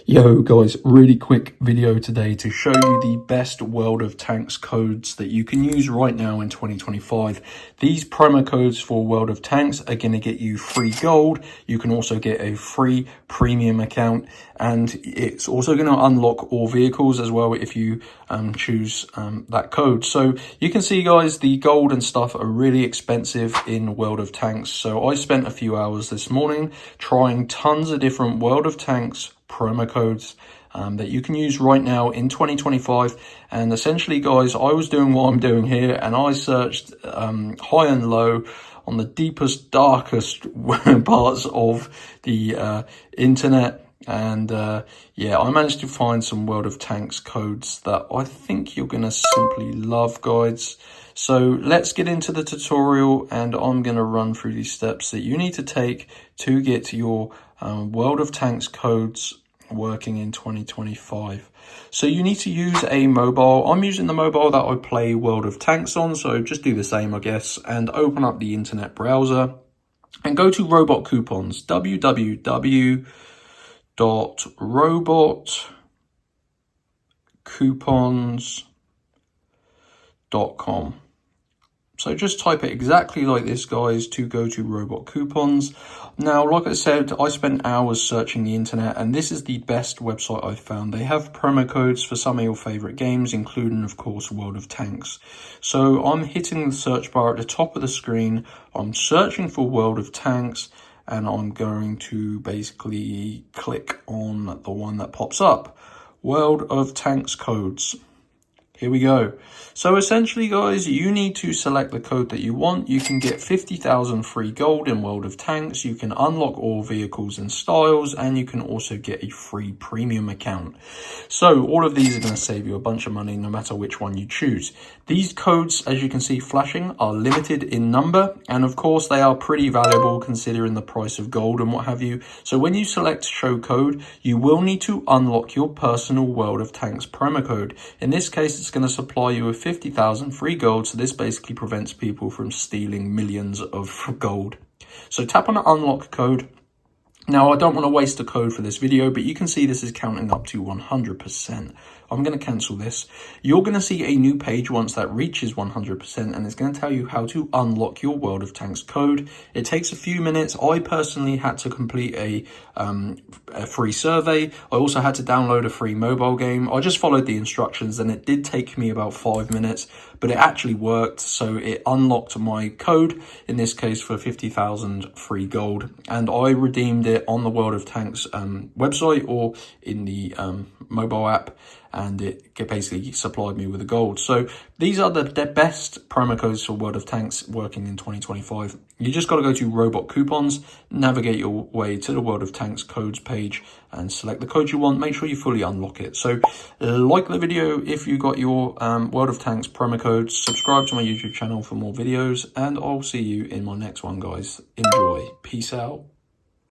Yo guys, really quick video today to show you the best World of Tanks codes that you can use right now in 2025. These promo codes for World of Tanks are going to get you free gold. You can also get a free premium account, and it's also going to unlock all vehicles as well if you choose that code. So you can see guys, the gold and stuff are really expensive in World of Tanks. So I spent a few hours this morning trying tons of different World of Tanks promo codes that you can use right now in 2025. And essentially guys, I was doing what I'm doing here, and I searched high and low on the deepest, darkest parts of the internet, and yeah, I managed to find some World of Tanks codes that I think you're gonna simply love, guys. So let's get into the tutorial, and I'm gonna run through these steps that you need to take to get your World of Tanks codes working in 2025. So you need to use a mobile. I'm using the mobile that I play World of Tanks on, so just do the same, I guess, and open up the internet browser and go to Robot Coupons, www.robotcoupons.com. So just type it exactly like this, guys, to go to Robot Coupons. Now, like I said, I spent hours searching the internet, and this is the best website I've found. They have promo codes for some of your favorite games, including, of course, World of Tanks. So I'm hitting the search bar at the top of the screen. I'm searching for World of Tanks, and I'm going to basically click on the one that pops up, World of Tanks codes. Here we go. So essentially, guys, you need to select the code that you want. You can get 50,000 free gold in World of Tanks. You can unlock all vehicles and styles, and you can also get a free premium account. So all of these are going to save you a bunch of money no matter which one you choose. These codes, as you can see flashing, are limited in number, and of course they are pretty valuable considering the price of gold and what have you. So when you select show code, you will need to unlock your personal World of Tanks promo code. In this case, it's going to supply you with 50,000 free gold, so this basically prevents people from stealing millions of gold. So tap on the unlock code. Now, I don't want to waste a code for this video, but you can see this is counting up to 100%. I'm going to cancel this. You're going to see a new page once that reaches 100%, and it's going to tell you how to unlock your World of Tanks code. It takes a few minutes. I personally had to complete a free survey. I also had to download a free mobile game. I just followed the instructions, and it did take me about 5 minutes, but it actually worked. So it unlocked my code, in this case for 50,000 free gold, and I redeemed it on the World of Tanks website or in the mobile app, and it basically supplied me with the gold. So these are the best promo codes for World of Tanks working in 2025. You just got to go to Robot Coupons, navigate your way to the World of Tanks codes page, and select the code you want. Make sure you fully unlock it. So like the video if you got your World of Tanks promo codes, subscribe to my YouTube channel for more videos, and I'll see you in my next one, guys. Enjoy. Peace out.